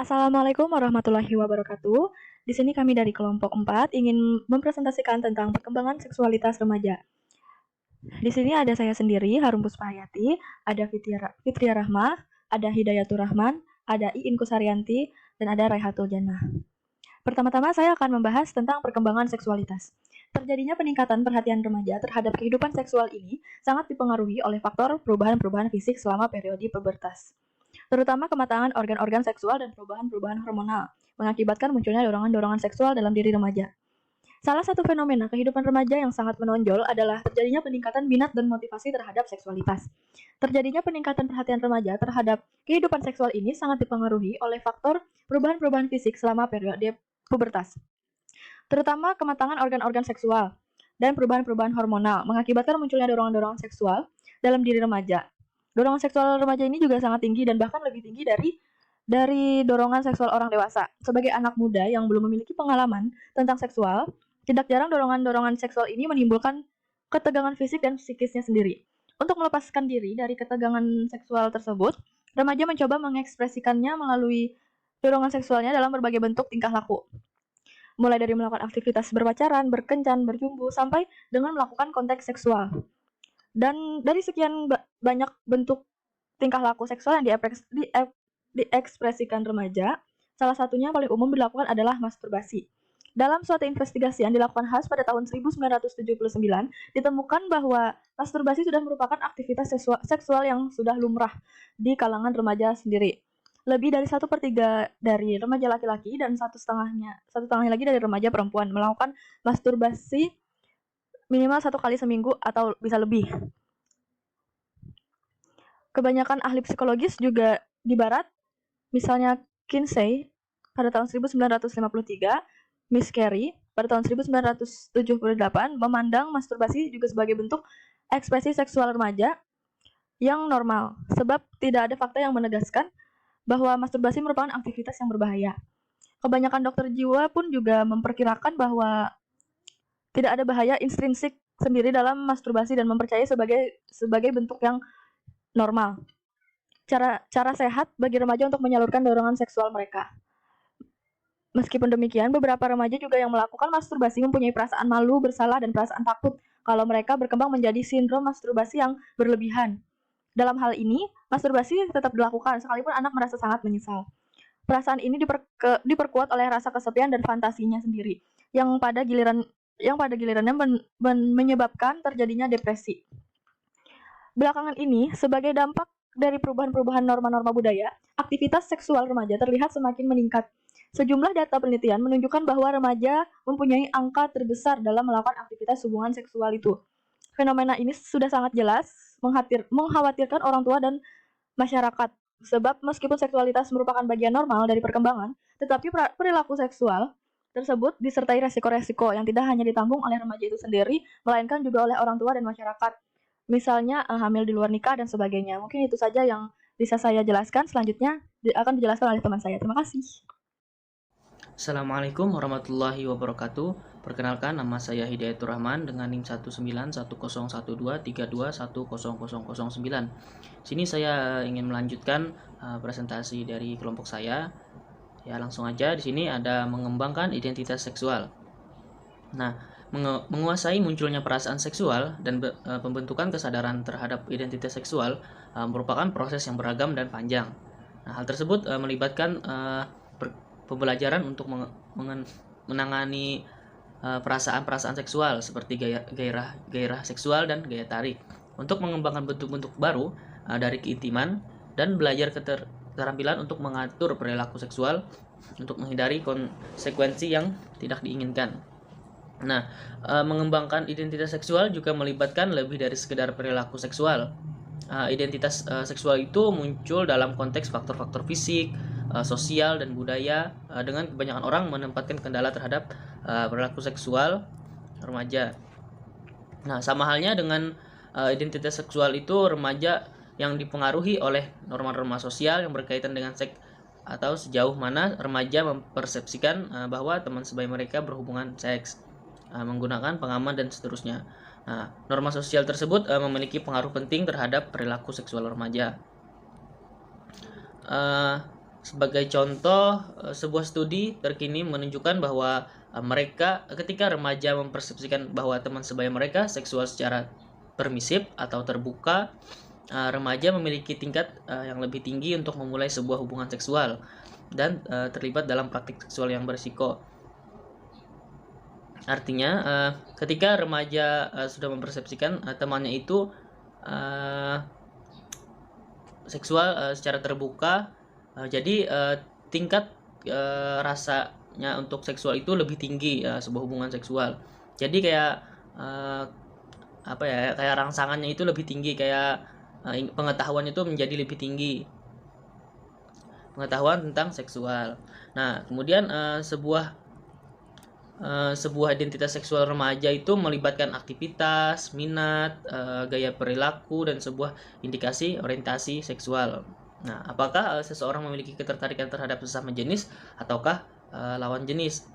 Assalamualaikum warahmatullahi wabarakatuh. Di sini kami dari kelompok 4 ingin mempresentasikan tentang perkembangan seksualitas remaja. Di sini ada saya sendiri, Harum Puspahayati, ada Fitria Rahmah, ada Hidayatur Rahman, ada Iin Kusarianti, dan ada Raihatul Jannah. Pertama-tama saya akan membahas tentang perkembangan seksualitas. Terjadinya peningkatan perhatian remaja terhadap kehidupan seksual ini sangat dipengaruhi oleh faktor perubahan-perubahan fisik selama periode pubertas, terutama kematangan organ-organ seksual dan perubahan-perubahan hormonal, mengakibatkan munculnya dorongan-dorongan seksual dalam diri remaja. Salah satu fenomena kehidupan remaja yang sangat menonjol adalah terjadinya peningkatan minat dan motivasi terhadap seksualitas. Terjadinya peningkatan perhatian remaja terhadap kehidupan seksual ini sangat dipengaruhi oleh faktor perubahan-perubahan fisik selama periode pubertas, terutama kematangan organ-organ seksual dan perubahan-perubahan hormonal, mengakibatkan munculnya dorongan-dorongan seksual dalam diri remaja. Dorongan seksual remaja ini juga sangat tinggi dan bahkan lebih tinggi dari dorongan seksual orang dewasa. Sebagai anak muda yang belum memiliki pengalaman tentang seksual, tidak jarang dorongan-dorongan seksual ini menimbulkan ketegangan fisik dan psikisnya sendiri. Untuk melepaskan diri dari ketegangan seksual tersebut, remaja mencoba mengekspresikannya melalui dorongan seksualnya dalam berbagai bentuk tingkah laku. Mulai dari melakukan aktivitas berpacaran, berkencan, berjumbu, sampai dengan melakukan kontak seksual. Dan dari sekian banyak bentuk tingkah laku seksual yang diekspresikan remaja, salah satunya paling umum dilakukan adalah masturbasi. Dalam suatu investigasi yang dilakukan khas pada tahun 1979, ditemukan bahwa masturbasi sudah merupakan aktivitas seksual yang sudah lumrah di kalangan remaja sendiri. Lebih dari 1/3 dari remaja laki-laki dan satu setengahnya lagi dari remaja perempuan melakukan masturbasi minimal 1 kali seminggu atau bisa lebih. Kebanyakan ahli psikologis juga di barat, misalnya Kinsey pada tahun 1953, Miss Carey pada tahun 1978 memandang masturbasi juga sebagai bentuk ekspresi seksual remaja yang normal, sebab tidak ada fakta yang menegaskan bahwa masturbasi merupakan aktivitas yang berbahaya. Kebanyakan dokter jiwa pun juga memperkirakan bahwa tidak ada bahaya intrinsik sendiri dalam masturbasi dan mempercayai sebagai bentuk yang normal. Cara sehat bagi remaja untuk menyalurkan dorongan seksual mereka. Meskipun demikian, beberapa remaja juga yang melakukan masturbasi mempunyai perasaan malu, bersalah, dan perasaan takut kalau mereka berkembang menjadi sindrom masturbasi yang berlebihan. Dalam hal ini, masturbasi tetap dilakukan sekalipun anak merasa sangat menyesal. Perasaan ini diperkuat oleh rasa kesepian dan fantasinya sendiri, yang pada gilirannya menyebabkan terjadinya depresi. Belakangan ini, sebagai dampak dari perubahan-perubahan norma-norma budaya, aktivitas seksual remaja terlihat semakin meningkat. Sejumlah data penelitian menunjukkan bahwa remaja mempunyai angka terbesar dalam melakukan aktivitas hubungan seksual itu. Fenomena ini sudah sangat jelas mengkhawatirkan orang tua dan masyarakat, sebab meskipun seksualitas merupakan bagian normal dari perkembangan, tetapi perilaku seksual tersebut disertai resiko-resiko yang tidak hanya ditanggung oleh remaja itu sendiri, melainkan juga oleh orang tua dan masyarakat. Misalnya hamil di luar nikah dan sebagainya. Mungkin itu saja yang bisa saya jelaskan. Selanjutnya akan dijelaskan oleh teman saya. Terima kasih. Assalamualaikum warahmatullahi wabarakatuh. Perkenalkan, nama saya Hidayatur Rahman dengan NIM 1910123210009. Sini saya ingin melanjutkan presentasi dari kelompok saya. Ya, langsung aja. Di sini ada mengembangkan identitas seksual. Nah, menguasai munculnya perasaan seksual dan pembentukan kesadaran terhadap identitas seksual merupakan proses yang beragam dan panjang. Nah, hal tersebut melibatkan pembelajaran untuk menangani perasaan-perasaan seksual seperti gairah seksual dan gaya tarik, untuk mengembangkan bentuk-bentuk baru dari keintiman, dan belajar keterampilan untuk mengatur perilaku seksual untuk menghindari konsekuensi yang tidak diinginkan. Nah, mengembangkan identitas seksual juga melibatkan lebih dari sekedar perilaku seksual. Identitas seksual itu muncul dalam konteks faktor-faktor fisik, sosial, dan budaya, dengan kebanyakan orang menempatkan kendala terhadap perilaku seksual remaja. Nah, sama halnya dengan identitas seksual itu, remaja yang dipengaruhi oleh norma-norma sosial yang berkaitan dengan seks, atau sejauh mana remaja mempersepsikan bahwa teman sebaya mereka berhubungan seks menggunakan pengaman dan seterusnya. Nah, norma sosial tersebut memiliki pengaruh penting terhadap perilaku seksual remaja. Sebagai contoh, sebuah studi terkini menunjukkan bahwa mereka ketika remaja mempersepsikan bahwa teman sebaya mereka seksual secara permisif atau terbuka, remaja memiliki tingkat yang lebih tinggi untuk memulai sebuah hubungan seksual dan terlibat dalam praktik seksual yang berisiko. Artinya, ketika remaja sudah mempersepsikan temannya itu seksual secara terbuka, jadi tingkat rasanya untuk seksual itu lebih tinggi, sebuah hubungan seksual. Jadi kayak kayak rangsangannya itu lebih tinggi, kayak pengetahuan itu menjadi lebih tinggi, pengetahuan tentang seksual. Nah, kemudian sebuah identitas seksual remaja itu melibatkan aktivitas, minat, gaya perilaku, dan sebuah indikasi orientasi seksual. Nah, apakah seseorang memiliki ketertarikan terhadap sesama jenis ataukah lawan jenis?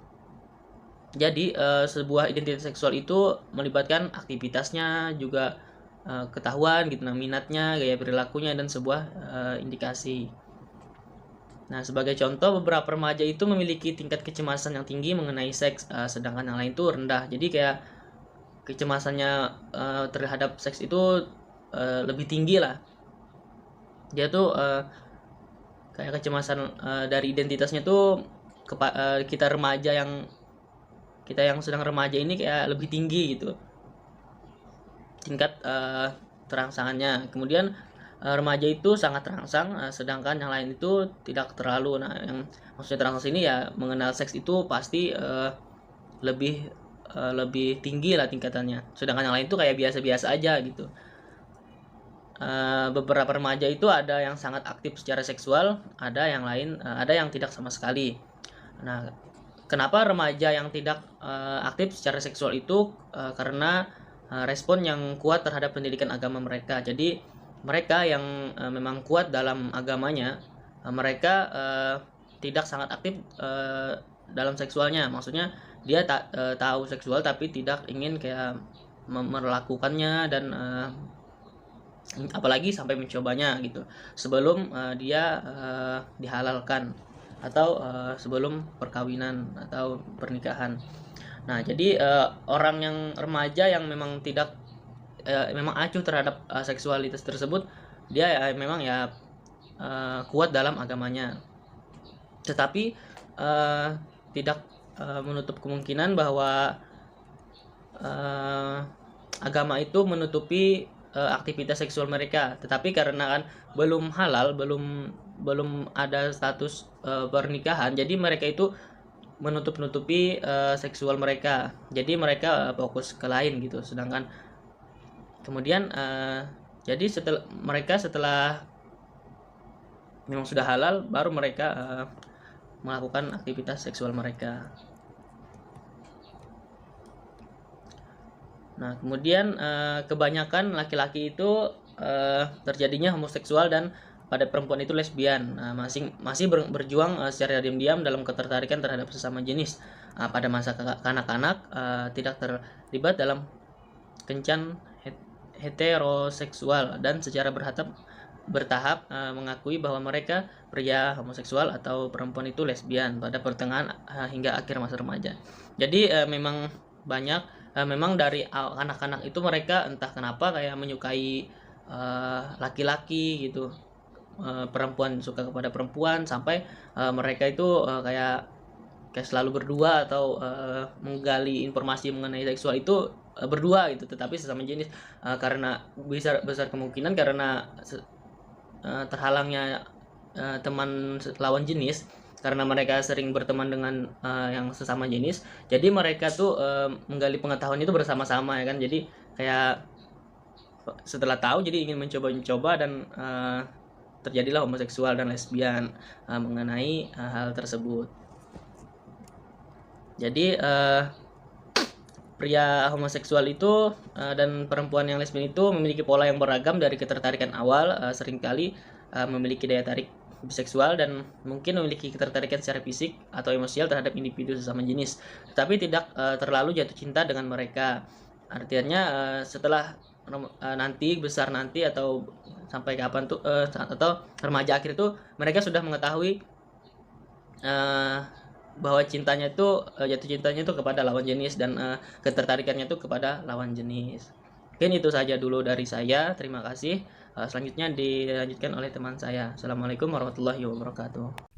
Jadi, sebuah identitas seksual itu melibatkan aktivitasnya, juga ketahuan gitu, nah minatnya, gaya perilakunya, dan sebuah indikasi. Nah, sebagai contoh, beberapa remaja itu memiliki tingkat kecemasan yang tinggi mengenai seks, sedangkan yang lain itu rendah. Jadi kayak kecemasannya terhadap seks itu lebih tinggi lah. Dia tuh kayak kecemasan dari identitasnya tuh kita yang sedang remaja ini kayak lebih tinggi gitu tingkat terangsangannya. Kemudian remaja itu sangat terangsang, sedangkan yang lain itu tidak terlalu. Nah, yang maksudnya terangsang ini ya mengenal seks itu pasti lebih tinggi lah tingkatannya, sedangkan yang lain itu kayak biasa-biasa aja gitu. Beberapa remaja itu ada yang sangat aktif secara seksual, ada yang lain ada yang tidak sama sekali. Nah, kenapa remaja yang tidak aktif secara seksual itu? Karena respon yang kuat terhadap pendidikan agama mereka. Jadi mereka yang memang kuat dalam agamanya, mereka tidak sangat aktif dalam seksualnya. Maksudnya dia tahu seksual tapi tidak ingin kayak melakukannya, dan apalagi sampai mencobanya gitu sebelum dia dihalalkan atau sebelum perkawinan atau pernikahan. Nah, jadi orang yang remaja yang memang tidak memang acuh terhadap seksualitas tersebut, dia memang ya kuat dalam agamanya, tetapi tidak menutup kemungkinan bahwa agama itu menutupi aktivitas seksual mereka. Tetapi karena kan belum halal, belum ada status pernikahan, jadi mereka itu menutup-nutupi seksual mereka. Jadi mereka fokus ke lain gitu. Sedangkan kemudian jadi setelah memang sudah halal, baru mereka melakukan aktivitas seksual mereka. Nah, kemudian kebanyakan laki-laki itu terjadinya homoseksual, dan pada perempuan itu lesbian. Nah, masih berjuang secara diam-diam dalam ketertarikan terhadap sesama jenis. Pada masa kanak-kanak tidak terlibat dalam kencan heteroseksual, dan secara bertahap mengakui bahwa mereka pria homoseksual atau perempuan itu lesbian pada pertengahan hingga akhir masa remaja. Jadi memang dari anak-anak itu mereka entah kenapa kayak menyukai laki-laki gitu, perempuan suka kepada perempuan, sampai mereka itu kayak selalu berdua atau menggali informasi mengenai seksual itu berdua gitu, tetapi sesama jenis, karena besar kemungkinan karena terhalangnya teman lawan jenis, karena mereka sering berteman dengan yang sesama jenis. Jadi mereka tuh menggali pengetahuan itu bersama-sama ya kan. Jadi kayak setelah tahu jadi ingin mencoba dan terjadilah homoseksual dan lesbian mengenai hal tersebut. Jadi pria homoseksual itu dan perempuan yang lesbian itu memiliki pola yang beragam dari ketertarikan awal, seringkali memiliki daya tarik biseksual dan mungkin memiliki ketertarikan secara fisik atau emosial terhadap individu sesama jenis, tetapi tidak terlalu jatuh cinta dengan mereka. Artinya setelah nanti besar nanti atau sampai kapan tuh atau remaja akhir itu mereka sudah mengetahui eh, bahwa cintanya itu jatuh cintanya itu kepada lawan jenis dan ketertarikannya itu kepada lawan jenis. Mungkin itu saja dulu dari saya. Terima kasih. Selanjutnya dilanjutkan oleh teman saya. Assalamualaikum warahmatullahi wabarakatuh.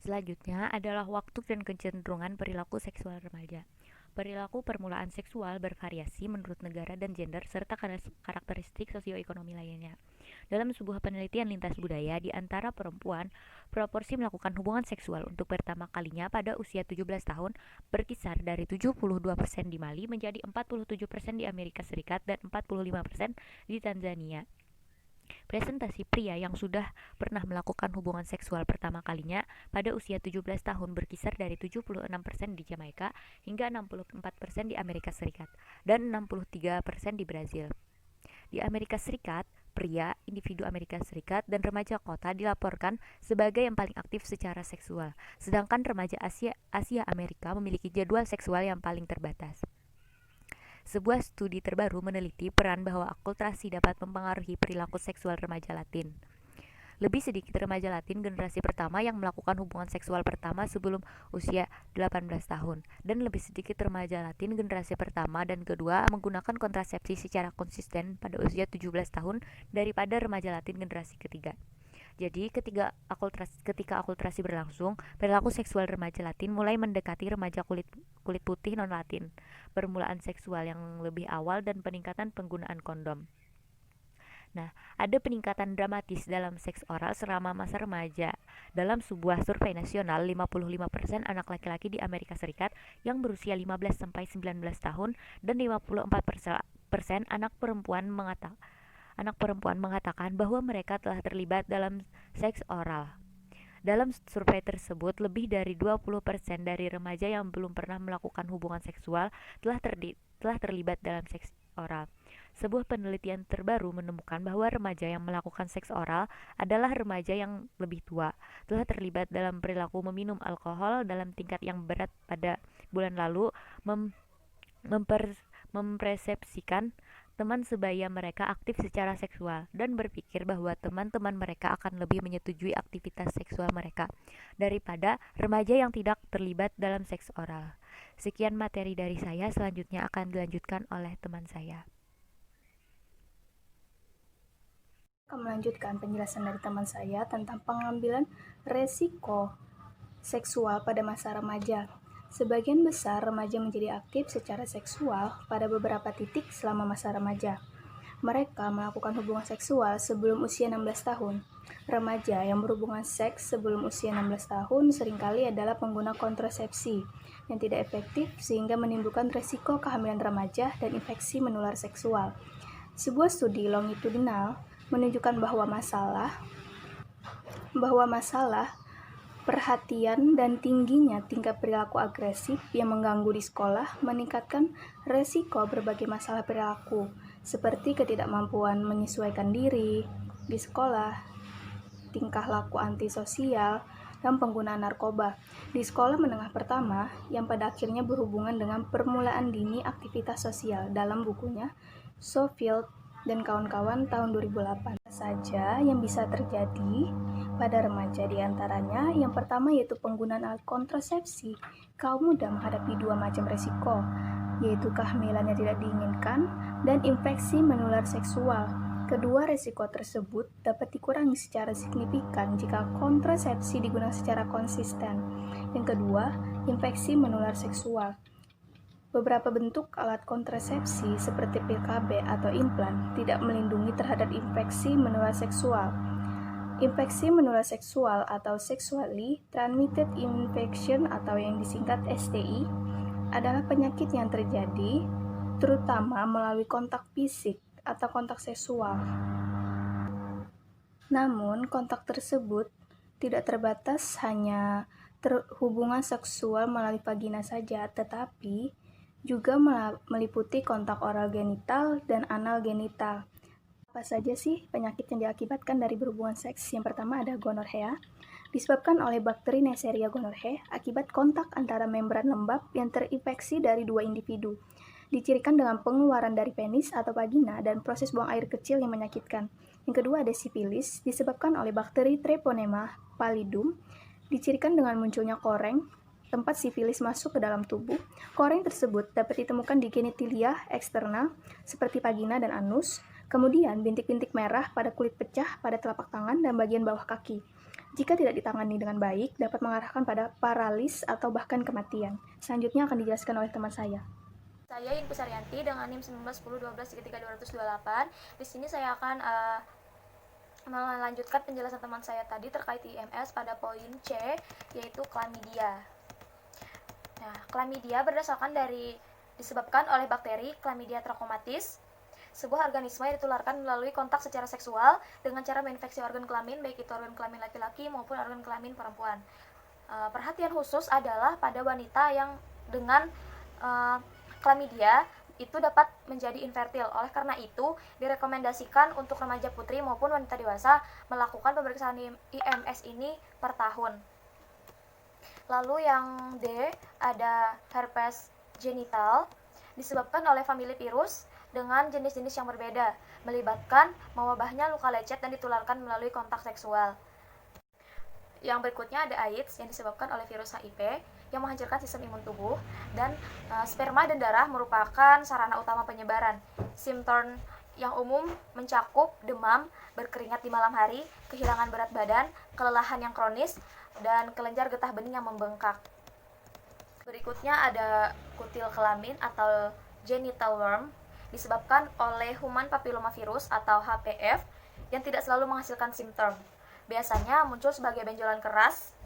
Selanjutnya adalah waktu dan kecenderungan perilaku seksual remaja. Perilaku permulaan seksual bervariasi menurut negara dan gender serta karakteristik sosioekonomi lainnya. Dalam sebuah penelitian lintas budaya di antara perempuan, proporsi melakukan hubungan seksual untuk pertama kalinya pada usia 17 tahun berkisar dari 72% di Mali menjadi 47% di Amerika Serikat dan 45% di Tanzania. Presentasi pria yang sudah pernah melakukan hubungan seksual pertama kalinya pada usia 17 tahun berkisar dari 76% di Jamaika hingga 64% di Amerika Serikat dan 63% di Brazil. Di Amerika Serikat, pria, individu Amerika Serikat, dan remaja kota dilaporkan sebagai yang paling aktif secara seksual, sedangkan remaja Asia Amerika memiliki jadwal seksual yang paling terbatas. Sebuah studi terbaru meneliti peran bahwa akulturasi dapat mempengaruhi perilaku seksual remaja Latin. Lebih sedikit remaja Latin generasi pertama yang melakukan hubungan seksual pertama sebelum usia 18 tahun, dan lebih sedikit remaja Latin generasi pertama dan kedua menggunakan kontrasepsi secara konsisten pada usia 17 tahun daripada remaja Latin generasi ketiga. Jadi ketika akulturasi berlangsung, perilaku seksual remaja Latin mulai mendekati remaja kulit putih non-Latin, permulaan seksual yang lebih awal dan peningkatan penggunaan kondom. Nah, ada peningkatan dramatis dalam seks oral selama masa remaja. Dalam sebuah survei nasional, 55% anak laki-laki di Amerika Serikat yang berusia 15 sampai 19 tahun dan 54% anak perempuan mengatakan bahwa mereka telah terlibat dalam seks oral. Dalam survei tersebut, lebih dari 20% dari remaja yang belum pernah melakukan hubungan seksual telah terlibat dalam seks oral. Sebuah penelitian terbaru menemukan bahwa remaja yang melakukan seks oral adalah remaja yang lebih tua, telah terlibat dalam perilaku meminum alkohol dalam tingkat yang berat pada bulan lalu, mempersepsikan teman sebaya mereka aktif secara seksual dan berpikir bahwa teman-teman mereka akan lebih menyetujui aktivitas seksual mereka daripada remaja yang tidak terlibat dalam seks oral. Sekian materi dari saya, selanjutnya akan dilanjutkan oleh teman saya. Akan melanjutkan penjelasan dari teman saya tentang pengambilan resiko seksual pada masa remaja. Sebagian besar remaja menjadi aktif secara seksual pada beberapa titik selama masa remaja. Mereka melakukan hubungan seksual sebelum usia 16 tahun. Remaja yang berhubungan seks sebelum usia 16 tahun seringkali adalah pengguna kontrasepsi yang tidak efektif sehingga menimbulkan resiko kehamilan remaja dan infeksi menular seksual. Sebuah studi longitudinal menunjukkan bahwa masalah perhatian dan tingginya tingkat perilaku agresif yang mengganggu di sekolah meningkatkan resiko berbagai masalah perilaku, seperti ketidakmampuan menyesuaikan diri di sekolah, tingkah laku antisosial, dan penggunaan narkoba. Di sekolah menengah pertama, yang pada akhirnya berhubungan dengan permulaan dini aktivitas sosial dalam bukunya Schofield dan kawan-kawan tahun 2008. Saja yang bisa terjadi pada remaja diantaranya yang pertama yaitu penggunaan alat kontrasepsi. Kaum muda menghadapi dua macam resiko, yaitu kehamilan yang tidak diinginkan dan infeksi menular seksual. Kedua resiko tersebut dapat dikurangi secara signifikan jika kontrasepsi digunakan secara konsisten. Yang kedua, infeksi menular seksual. Beberapa bentuk alat kontrasepsi seperti pil KB atau implan tidak melindungi terhadap infeksi menular seksual. Infeksi menular seksual atau sexually transmitted infection atau yang disingkat STI adalah penyakit yang terjadi terutama melalui kontak fisik atau kontak seksual. Namun, kontak tersebut tidak terbatas hanya hubungan seksual melalui vagina saja, tetapi juga meliputi kontak oral genital dan anal genital. Apa saja sih penyakit yang diakibatkan dari berhubungan seks? Yang pertama ada gonorrhea, disebabkan oleh bakteri Neisseria gonorrhoeae akibat kontak antara membran lembab yang terinfeksi dari dua individu. Dicirikan dengan pengeluaran dari penis atau vagina dan proses buang air kecil yang menyakitkan. Yang kedua ada sifilis, disebabkan oleh bakteri Treponema pallidum Dicirikan dengan munculnya koreng, tempat sifilis masuk ke dalam tubuh. Koreng tersebut dapat ditemukan di genitalia eksternal seperti vagina dan anus, kemudian bintik-bintik merah pada kulit pecah pada telapak tangan dan bagian bawah kaki. Jika tidak ditangani dengan baik, dapat mengarahkan pada paralis atau bahkan kematian. Selanjutnya akan dijelaskan oleh teman saya. Saya Yin Pusaryanti dengan NIM 1910123328. Di sini saya akan melanjutkan penjelasan teman saya tadi terkait IMS pada poin C, yaitu chlamydia. Nah, chlamydia disebabkan oleh bakteri Chlamydia trachomatis, sebuah organisme yang ditularkan melalui kontak secara seksual dengan cara menginfeksi organ kelamin, baik itu organ kelamin laki-laki maupun organ kelamin perempuan. Perhatian khusus adalah pada wanita yang dengan chlamydia itu dapat menjadi infertil. Oleh karena itu, direkomendasikan untuk remaja putri maupun wanita dewasa melakukan pemeriksaan IMS ini per tahun. Lalu yang D, ada herpes genital, disebabkan oleh famili virus dengan jenis-jenis yang berbeda, melibatkan mewabahnya luka lecet dan ditularkan melalui kontak seksual. Yang berikutnya ada AIDS yang disebabkan oleh virus HIV yang menghancurkan sistem imun tubuh, dan sperma dan darah merupakan sarana utama penyebaran. Simptom yang umum mencakup demam, berkeringat di malam hari, kehilangan berat badan, kelelahan yang kronis, dan kelenjar getah bening yang membengkak. Berikutnya ada kutil kelamin atau genital worm, disebabkan oleh human papillomavirus atau HPV yang tidak selalu menghasilkan simptom. Biasanya muncul sebagai benjolan keras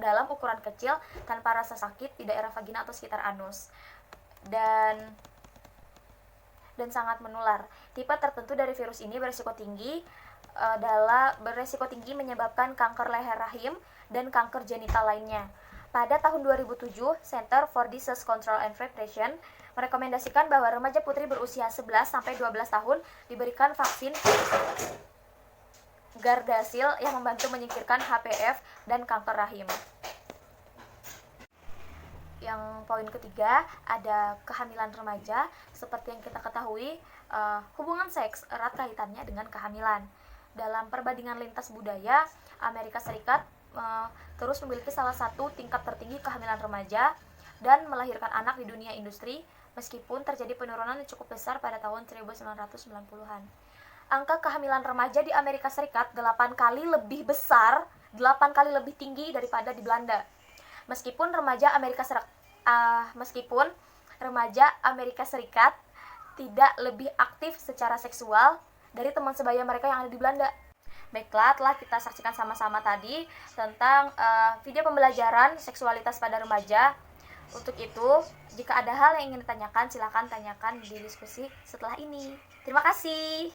dalam ukuran kecil tanpa rasa sakit di daerah vagina atau sekitar anus, dan sangat menular. Tipe tertentu dari virus ini berisiko tinggi menyebabkan kanker leher rahim dan kanker genital lainnya. Pada tahun 2007, Center for Disease Control and Prevention merekomendasikan bahwa remaja putri berusia 11-12 tahun diberikan vaksin Gardasil yang membantu menyingkirkan HPV dan kanker rahim. Yang poin ketiga ada kehamilan remaja. Seperti yang kita ketahui, hubungan seks erat kaitannya dengan kehamilan. Dalam perbandingan lintas budaya, Amerika Serikat terus memiliki salah satu tingkat tertinggi kehamilan remaja dan melahirkan anak di dunia industri, meskipun terjadi penurunan yang cukup besar pada tahun 1990-an. Angka kehamilan remaja di Amerika Serikat 8 kali lebih besar, 8 kali lebih tinggi daripada di Belanda. Meskipun remaja Amerika Serikat tidak lebih aktif secara seksual dari teman sebaya mereka yang ada di Belanda. Baiklah, telah kita saksikan sama-sama tadi tentang video pembelajaran seksualitas pada remaja. Untuk itu, jika ada hal yang ingin ditanyakan, silakan tanyakan di diskusi setelah ini. Terima kasih.